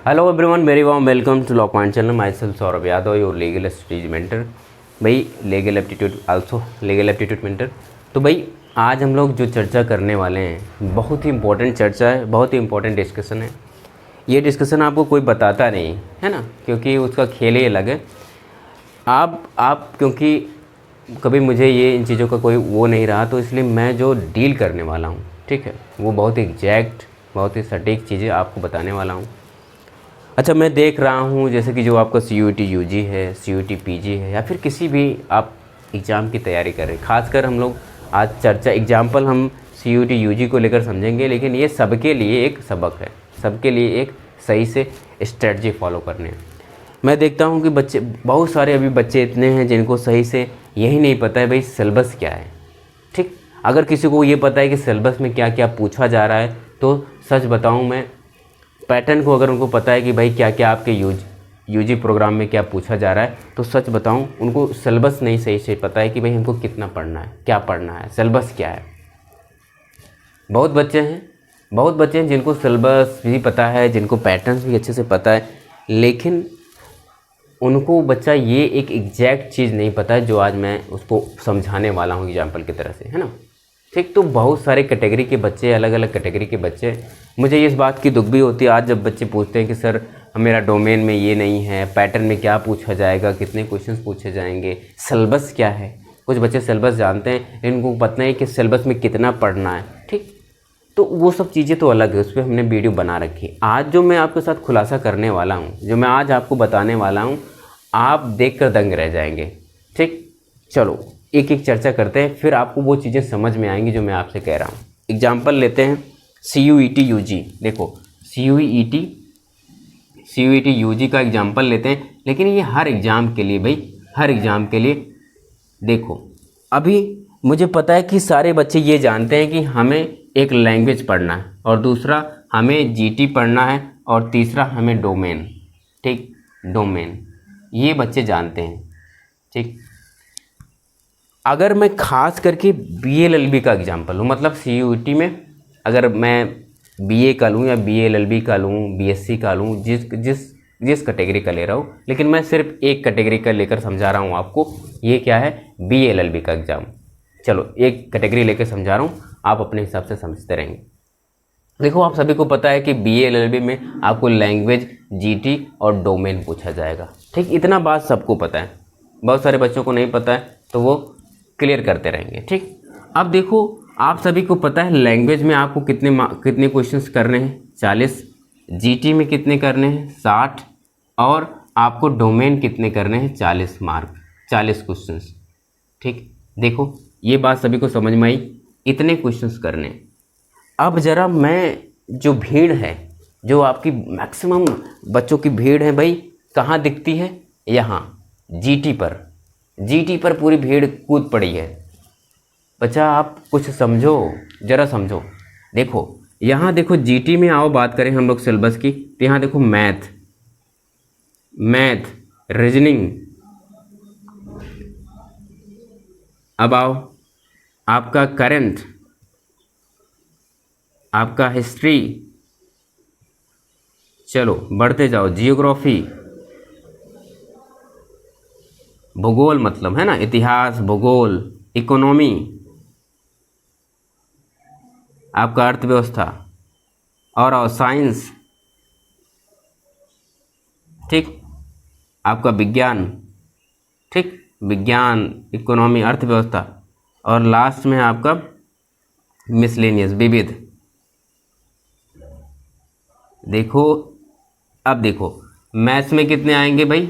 Hello everyone, very warm welcome to law point channel. Myself Saurabh Yadav, your legal studies mentor. भाई legal aptitude also legal aptitude mentor. तो भाई आज हम लोग जो चर्चा करने वाले हैं बहुत ही इंपॉर्टेंट चर्चा है, बहुत ही इंपॉर्टेंट डिस्कशन है। ये डिस्कशन आपको कोई बताता नहीं है ना, क्योंकि उसका खेल ही अलग है। आप क्योंकि कभी मुझे ये इन चीज़ों का कोई वो नहीं रहा, तो इसलिए मैं जो डील करने वाला हूँ, ठीक है, वो बहुत ही एग्जैक्ट, बहुत ही सटीक चीज़ें आपको बताने वाला हूँ। अच्छा, मैं देख रहा हूँ जैसे कि जो आपका CUET UG है, CUET PG है, या फिर किसी भी आप एग्ज़ाम की तैयारी कर रहे हैं। खासकर हम लोग आज चर्चा एग्जाम्पल हम CUET UG को लेकर समझेंगे, लेकिन ये सबके लिए एक सबक है, सबके लिए एक सही से स्ट्रेटजी फॉलो करने हैं। मैं देखता हूँ कि बच्चे, बहुत सारे अभी बच्चे इतने हैं जिनको सही से यही नहीं पता है भाई सिलेबस क्या है। ठीक, अगर किसी को ये पता है कि सिलेबस में क्या क्या पूछा जा रहा है, तो सच बताऊँ मैं, पैटर्न को अगर उनको पता है कि भाई क्या क्या आपके यूजी प्रोग्राम में क्या पूछा जा रहा है, तो सच बताऊं उनको सिलेबस नहीं सही से पता है कि भाई हमको कितना पढ़ना है, क्या पढ़ना है, सिलेबस क्या है। बहुत बच्चे हैं जिनको सिलेबस भी पता है, जिनको पैटर्न्स भी अच्छे से पता है, लेकिन उनको बच्चा ये एक एग्जैक्ट चीज़ नहीं पता है जो आज मैं उसको समझाने वाला हूँ एग्जाम्पल की तरह से, है ना। ठीक, तो बहुत सारे कैटेगरी के बच्चे, अलग अलग कैटेगरी के बच्चे, मुझे इस बात की दुख भी होती है आज जब बच्चे पूछते हैं कि सर मेरा डोमेन में ये नहीं है, पैटर्न में क्या पूछा जाएगा, कितने क्वेश्चंस पूछे जाएंगे, सिलेबस क्या है। कुछ बच्चे सिलेबस जानते हैं, इनको पता है कि सिलेबस में कितना पढ़ना है। ठीक, तो वो सब चीज़ें तो अलग है, उस पर हमने वीडियो बना रखी है। आज जो मैं आपके साथ खुलासा करने वाला हूँ, जो मैं आज आपको बताने वाला हूँ, आप देख कर दंग रह जाएंगे। ठीक, चलो एक एक चर्चा करते हैं, फिर आपको वो चीज़ें समझ में आएंगी जो मैं आपसे कह रहा हूँ। एग्जाम्पल लेते हैं CUET UG। देखो CUET UG का एग्जाम्पल लेते हैं, लेकिन ये हर एग्ज़ाम के लिए भाई, हर एग्ज़ाम के लिए। देखो अभी मुझे पता है कि सारे बच्चे ये जानते हैं कि हमें एक लैंग्वेज पढ़ना है, और दूसरा हमें GT पढ़ना है, और तीसरा हमें डोमेन। ठीक, डोमेन ये बच्चे जानते हैं। ठीक, अगर मैं खास करके BA-LLB का एग्जाम्पल लूँ, मतलब CUET में अगर मैं BA का लूँ या BA-LLB का लूँ, BSc का लूँ, जिस कैटेगरी का ले रहा हूँ, लेकिन मैं सिर्फ एक कैटेगरी का लेकर समझा रहा हूँ आपको। ये क्या है, BA-LLB का एग्ज़ाम। चलो एक कैटेगरी लेकर समझा रहा हूँ, आप अपने हिसाब से समझते रहेंगे। देखो आप सभी को पता है कि BA-LLB में आपको लैंग्वेज, GT और डोमेन पूछा जाएगा। ठीक, इतना बात सबको पता है, बहुत सारे बच्चों को नहीं पता है, तो वो क्लियर करते रहेंगे। ठीक, अब देखो आप सभी को पता है लैंग्वेज में आपको कितने क्वेश्चंस करने हैं, 40। GT में कितने करने हैं, 60। और आपको डोमेन कितने करने हैं, 40 मार्क, 40 क्वेश्चंस। ठीक, देखो ये बात सभी को समझ में आई, इतने क्वेश्चंस करने। अब ज़रा मैं, जो भीड़ है, जो आपकी मैक्सिमम बच्चों की भीड़ है भाई, कहाँ दिखती है, यहाँ GT पर पूरी भीड़ कूद पड़ी है। बच्चा आप कुछ समझो, ज़रा समझो। देखो यहाँ देखो GT में आओ, बात करें हम लोग सिलेबस की, तो यहाँ देखो मैथ, रीजनिंग। अब आओ आपका करंट, आपका हिस्ट्री, चलो बढ़ते जाओ, जियोग्राफी, भूगोल, मतलब है ना, इतिहास, भूगोल, इकोनॉमी, आपका अर्थव्यवस्था, और साइंस। ठीक, आपका विज्ञान। ठीक, विज्ञान, इकोनॉमी, अर्थव्यवस्था, और लास्ट में आपका मिसलेनियस, विविध। देखो अब देखो मैथ्स में कितने आएंगे भाई,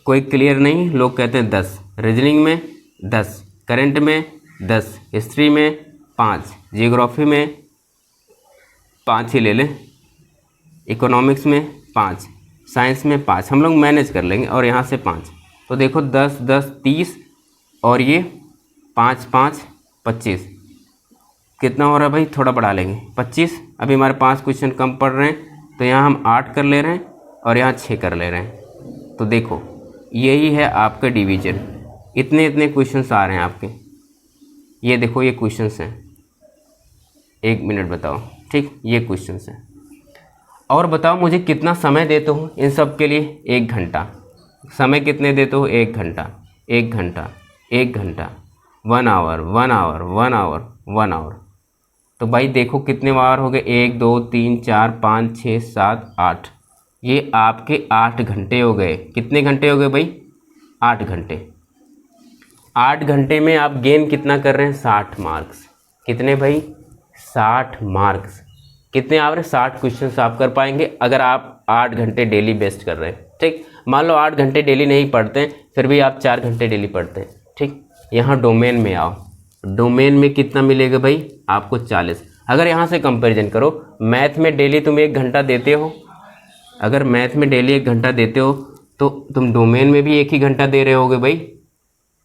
कोई क्लियर नहीं, लोग कहते हैं 10, रीजनिंग में 10, करंट में 10, हिस्ट्री में 5, जियोग्राफी में 5 ही ले लें, इकोनॉमिक्स में 5, साइंस में 5, हम लोग मैनेज कर लेंगे, और यहाँ से 5। तो देखो 10 10 30, और ये 5 5 25, कितना हो रहा है भाई, थोड़ा बढ़ा लेंगे, 25। अभी हमारे 5 क्वेश्चन कम पड़ रहे हैं, तो यहाँ हम 8 कर ले रहे हैं, और यहाँ 6 कर ले रहे हैं। तो देखो यही है आपका डिवीजन, इतने क्वेश्चंस आ रहे हैं आपके। ये देखो ये क्वेश्चंस हैं, 1 मिनट बताओ। ठीक, ये क्वेश्चंस हैं। और बताओ मुझे कितना समय देते हो इन सब के लिए? 1 घंटा। समय कितने देते हो? 1 घंटा, 1 घंटा, 1 घंटा, 1 आवर, 1 आवर, 1 आवर, 1 आवर। तो भाई देखो कितने बार हो गए, 1 2 3 4 5 6 7 8, ये आपके 8 घंटे हो गए। कितने घंटे हो गए भाई? 8 घंटे। 8 घंटे में आप गेन कितना कर रहे हैं? 60 मार्क्स। कितने भाई? 60 मार्क्स। कितने आ रहे? 60 क्वेश्चन आप कर पाएंगे अगर आप 8 घंटे डेली बेस्ट कर रहे हैं। ठीक, मान लो 8 घंटे डेली नहीं पढ़ते हैं, फिर भी आप 4 घंटे डेली पढ़ते हैं। ठीक, यहाँ डोमेन में आओ। डोमेन में कितना मिलेगा भाई आपको? 40। अगर यहाँ से कंपैरिजन करो, मैथ में डेली तुम 1 घंटा देते हो, अगर मैथ में डेली 1 घंटा देते हो तो तुम डोमेन में भी 1 ही घंटा दे रहे होगे भाई,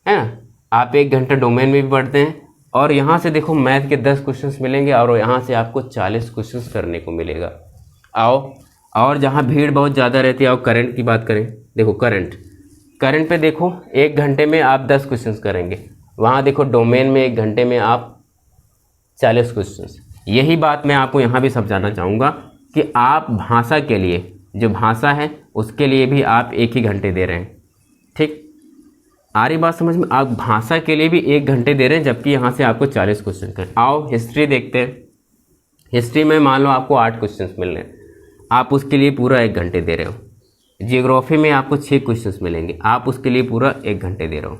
है ना? आप 1 घंटा डोमेन में भी पढ़ते हैं, और यहाँ से देखो मैथ के 10 क्वेश्चंस मिलेंगे और यहाँ से आपको 40 क्वेश्चंस करने को मिलेगा। आओ, और जहाँ भीड़ बहुत ज़्यादा रहती है, आओ करंट की बात करें। देखो करंट पे देखो 1 घंटे में आप 10 क्वेश्चंस करेंगे, वहाँ देखो डोमेन में 1 घंटे में आप 40 क्वेश्चंस। यही बात मैं आपको यहाँ भी समझाना चाहूँगा कि आप भाषा के लिए, जो भाषा है उसके लिए भी आप 1 ही घंटे दे रहे हैं। ठीक, आ रही बात समझ में? आप भाषा के लिए भी 1 घंटे दे रहे हैं, जबकि यहाँ से आपको 40 क्वेश्चन करें। आओ हिस्ट्री देखते हैं। हिस्ट्री में मान लो आपको 8 क्वेश्चन मिल रहे हैं, आप उसके लिए पूरा 1 घंटे दे रहे हो। जियोग्राफी में आपको 6 क्वेश्चन मिलेंगे, आप उसके लिए पूरा 1 घंटे दे रहे हो।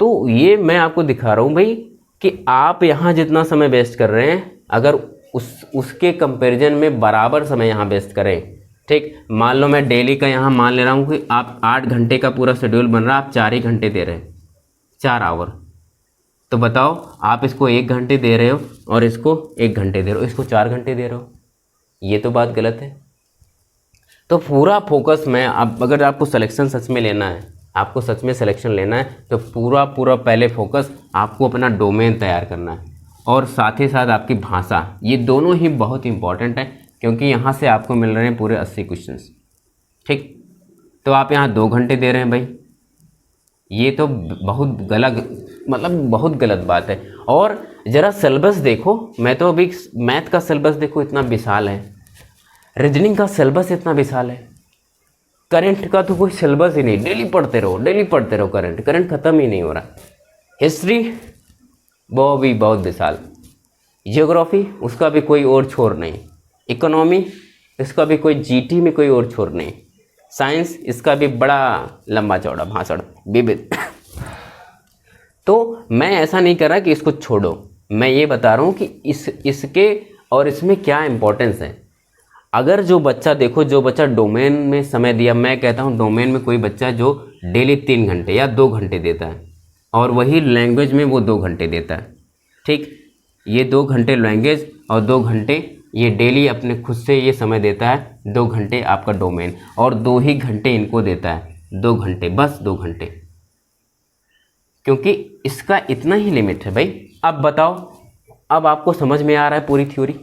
तो ये मैं आपको दिखा रहा हूँ भाई कि आप यहाँ जितना समय वेस्ट कर रहे हैं, अगर उसके कंपैरिजन में बराबर समय यहाँ वेस्ट करें। ठीक, मान लो मैं डेली का यहाँ मान ले रहा हूँ कि आप 8 घंटे का पूरा शेड्यूल बन रहा है, आप 4 ही घंटे दे रहे हैं, 4 आवर। तो बताओ, आप इसको 1 घंटे दे रहे हो और इसको 1 घंटे दे रहे हो, इसको 4 घंटे दे रहे हो, ये तो बात गलत है। तो पूरा फोकस मैं, अब अगर आपको सिलेक्शन सच में लेना है, आपको सच में सिलेक्शन लेना है, तो पूरा पहले फोकस आपको अपना डोमेन तैयार करना है, और साथ ही साथ आपकी भाषा। ये दोनों ही बहुत इंपॉर्टेंट है, क्योंकि यहाँ से आपको मिल रहे हैं पूरे 80 क्वेश्चंस। ठीक, तो आप यहाँ 2 घंटे दे रहे हैं भाई, ये तो बहुत गलत, मतलब बहुत गलत बात है। और ज़रा सिलेबस देखो, मैं तो अभी मैथ का सिलेबस देखो इतना विशाल है, रीजनिंग का सिलेबस इतना विशाल है, करंट का तो कोई सिलेबस ही नहीं, डेली पढ़ते रहो करंट ख़त्म ही नहीं हो रहा। हिस्ट्री वो भी बहुत विशाल, जियोग्राफी उसका भी कोई और छोर नहीं, इकोनॉमी इसका भी कोई जीटी में कोई और छोर नहीं, साइंस इसका भी बड़ा लंबा चौड़ा भाषण विविध। तो मैं ऐसा नहीं कर रहा कि इसको छोड़ो, मैं ये बता रहा हूँ कि इसके और इसमें क्या इम्पोर्टेंस है। अगर जो बच्चा देखो, जो बच्चा डोमेन में समय दिया, मैं कहता हूँ डोमेन में कोई बच्चा जो डेली 3 घंटे या 2 घंटे देता है, और वही लैंग्वेज में वो 2 घंटे देता है। ठीक, ये 2 घंटे लैंग्वेज और 2 घंटे ये डेली अपने खुद से ये समय देता है, 2 घंटे आपका डोमेन, और 2 ही घंटे इनको देता है, 2 घंटे, बस 2 घंटे, क्योंकि इसका इतना ही लिमिट है भाई। अब बताओ, अब आपको समझ में आ रहा है पूरी थ्योरी?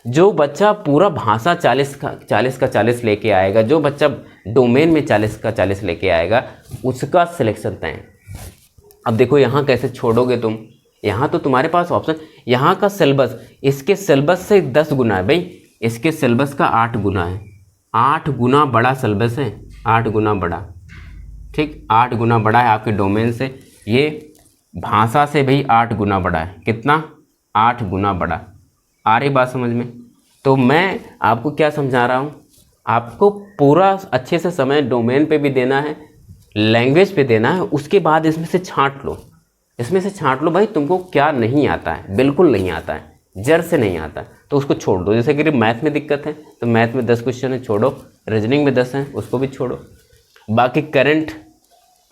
जो बच्चा पूरा भाषा 40 का 40 लेके आएगा, जो बच्चा डोमेन में 40 का 40 लेके आएगा, उसका सिलेक्शन तय है। अब देखो यहाँ कैसे छोड़ोगे तुम, यहाँ तो तुम्हारे पास ऑप्शन, यहाँ का सिलेबस इसके सिलेबस से 10 गुना है भाई, इसके सिलेबस का 8 गुना है, 8 गुना बड़ा सिलेबस है, 8 गुना बड़ा। ठीक, 8 गुना बड़ा है आपके डोमेन से, ये भाषा से भी 8 गुना बड़ा है। कितना? 8 गुना बड़ा। आ रही बात समझ में? तो मैं आपको क्या समझा रहा हूँ, आपको पूरा अच्छे से समय डोमेन पे भी देना है, लैंग्वेज पे देना है, उसके बाद इसमें से छांट लो, इसमें से छांट लो भाई तुमको क्या नहीं आता है, बिल्कुल नहीं आता है, जड़ से नहीं आता है, तो उसको छोड़ दो। जैसे कि मैथ में दिक्कत है तो मैथ में 10 क्वेश्चन है, छोड़ो। रीजनिंग में 10 हैं, उसको भी छोड़ो। बाकी करंट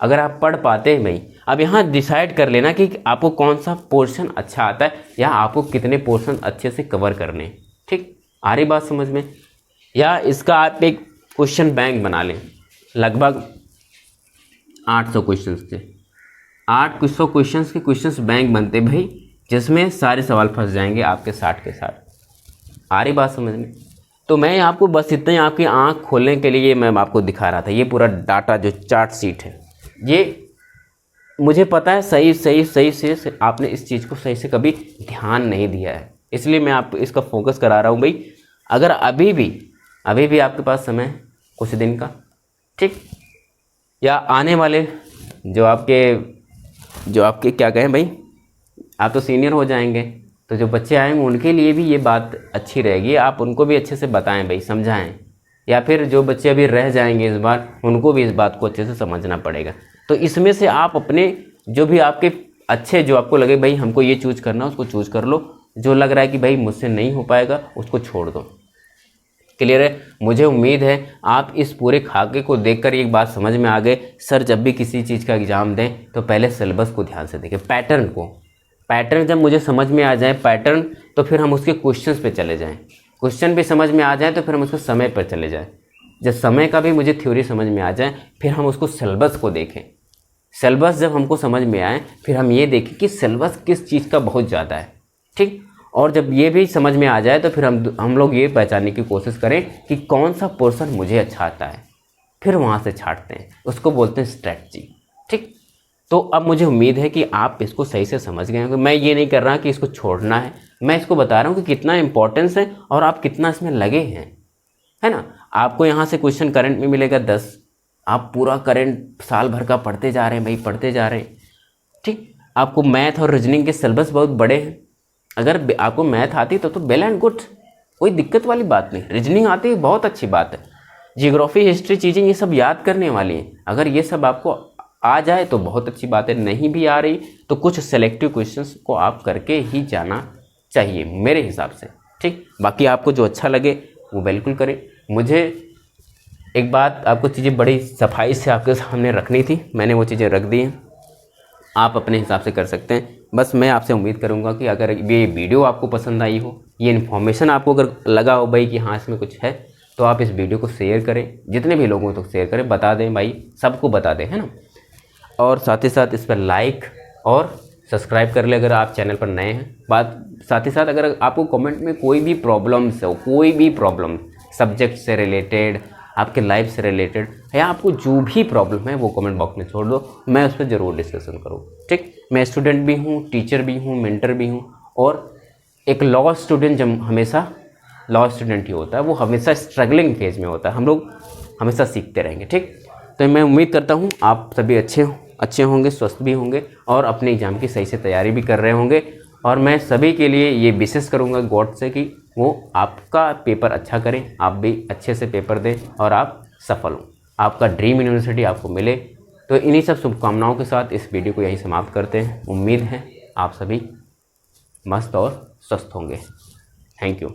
अगर आप पढ़ पाते हैं भाई, अब यहाँ डिसाइड कर लेना कि आपको कौन सा पोर्शन अच्छा आता है, या आपको कितने पोर्शन अच्छे से कवर करने हैं। ठीक, आ रही बात समझ में? या इसका आप एक क्वेश्चन बैंक बना लें, लगभग 800 क्वेश्चन के, 800 क्वेश्चन के क्वेश्चंस बैंक बनते भाई, जिसमें सारे सवाल फंस जाएंगे आपके 60 के 60। आ रही बात समझ में? तो मैं आपको बस इतना ही आपकी आँख खोलने के लिए मैं आपको दिखा रहा था। ये पूरा डाटा जो चार्ट शीट है, ये मुझे पता है सही से आपने इस चीज़ को सही से कभी ध्यान नहीं दिया है, इसलिए मैं आपको इसका फोकस करा रहा हूँ भाई। अगर अभी भी अभी भी आपके पास समय है कुछ दिन का, ठीक। या आने वाले जो आपके क्या कहें भाई, आप तो सीनियर हो जाएंगे, तो जो बच्चे आएंगे उनके लिए भी ये बात अच्छी रहेगी, आप उनको भी अच्छे से बताएं भाई, समझाएं। या फिर जो बच्चे अभी रह जाएंगे इस बार, उनको भी इस बात को अच्छे से समझना पड़ेगा। तो इसमें से आप अपने जो भी आपके अच्छे, जो आपको लगे भाई हमको ये चूज करना, उसको चूज कर लो। जो लग रहा है कि भाई मुझसे नहीं हो पाएगा, उसको छोड़ दो। क्लियर है? मुझे उम्मीद है आप इस पूरे खाके को देखकर एक बात समझ में आ गए। सर जब भी किसी चीज़ का एग्ज़ाम दें तो पहले सिलेबस को ध्यान से देखें, पैटर्न को। पैटर्न जब मुझे समझ में आ जाए पैटर्न, तो फिर हम उसके क्वेश्चंस पे चले जाएं। क्वेश्चन भी समझ में आ जाए तो फिर हम उसको समय पर चले जाएं। जब समय का भी मुझे थ्योरी समझ में आ जाए, फिर हम उसको सिलेबस को देखें। सिलेबस जब हमको समझ में आए, फिर हम ये देखें कि सिलेबस किस चीज़ का बहुत ज़्यादा है, ठीक। और जब ये भी समझ में आ जाए तो फिर हम लोग ये पहचानने की कोशिश करें कि कौन सा पोर्शन मुझे अच्छा आता है, फिर वहाँ से छांटते हैं। उसको बोलते हैं स्ट्रेटजी, ठीक। तो अब मुझे उम्मीद है कि आप इसको सही से समझ गए होंगे। मैं ये नहीं कर रहा कि इसको छोड़ना है, मैं इसको बता रहा हूँ कि कितना इंपॉर्टेंस है और आप कितना इसमें लगे हैं, है ना। आपको यहाँ से क्वेश्चन करंट में मिलेगा 10, आप पूरा करंट साल भर का पढ़ते जा रहे हैं भाई, पढ़ते जा रहे हैं, ठीक। आपको मैथ और रीजनिंग के सिलेबस बहुत बड़े हैं। अगर आपको मैथ आती तो वेल एंड गुड, कोई दिक्कत वाली बात नहीं। रीजनिंग आती है, बहुत अच्छी बात है। जियोग्राफी, हिस्ट्री चीज़ें ये सब याद करने वाली हैं। अगर ये सब आपको आ जाए तो बहुत अच्छी बात है, नहीं भी आ रही तो कुछ सेलेक्टिव क्वेश्चंस को आप करके ही जाना चाहिए मेरे हिसाब से, ठीक। बाकी आपको जो अच्छा लगे वो बिल्कुल करें। मुझे एक बात, आपको चीज़ें बड़ी सफाई से आपके सामने रखनी थी, मैंने वो चीज़ें रख दी हैं। आप अपने हिसाब से कर सकते हैं। बस मैं आपसे उम्मीद करूंगा कि अगर ये वीडियो आपको पसंद आई हो, ये इन्फॉर्मेशन आपको अगर लगा हो भाई कि हाँ इसमें कुछ है, तो आप इस वीडियो को शेयर करें, जितने भी लोगों तक शेयर करें, बता दें भाई, सबको बता दें, है ना। और साथ ही साथ इस पर लाइक और सब्सक्राइब कर ले अगर आप चैनल पर नए हैं। साथ ही साथ अगर आपको कमेंट में कोई भी प्रॉब्लम्स हो, कोई भी प्रॉब्लम सब्जेक्ट से रिलेटेड, आपके लाइफ से रिलेटेड, या आपको जो भी प्रॉब्लम है वो कमेंट बॉक्स में छोड़ दो, मैं उस पर ज़रूर डिस्कशन करूँ, ठीक। मैं स्टूडेंट भी हूँ, टीचर भी हूँ, मेंटर भी हूँ, और एक लॉ स्टूडेंट जब हमेशा लॉ स्टूडेंट ही होता है, वो हमेशा स्ट्रगलिंग फेज में होता है। हम लोग हमेशा सीखते रहेंगे, ठीक। तो मैं उम्मीद करता हूँ आप सभी अच्छे होंगे, स्वस्थ भी होंगे और अपने एग्ज़ाम की सही से तैयारी भी कर रहे होंगे। और मैं सभी के लिए ये विशेष करूँगा गॉड से कि वो आपका पेपर अच्छा करें, आप भी अच्छे से पेपर दें और आप सफल हों, आपका ड्रीम यूनिवर्सिटी आपको मिले। तो इन्हीं सब शुभकामनाओं के साथ इस वीडियो को यहीं समाप्त करते हैं। उम्मीद है आप सभी मस्त और स्वस्थ होंगे। Thank you.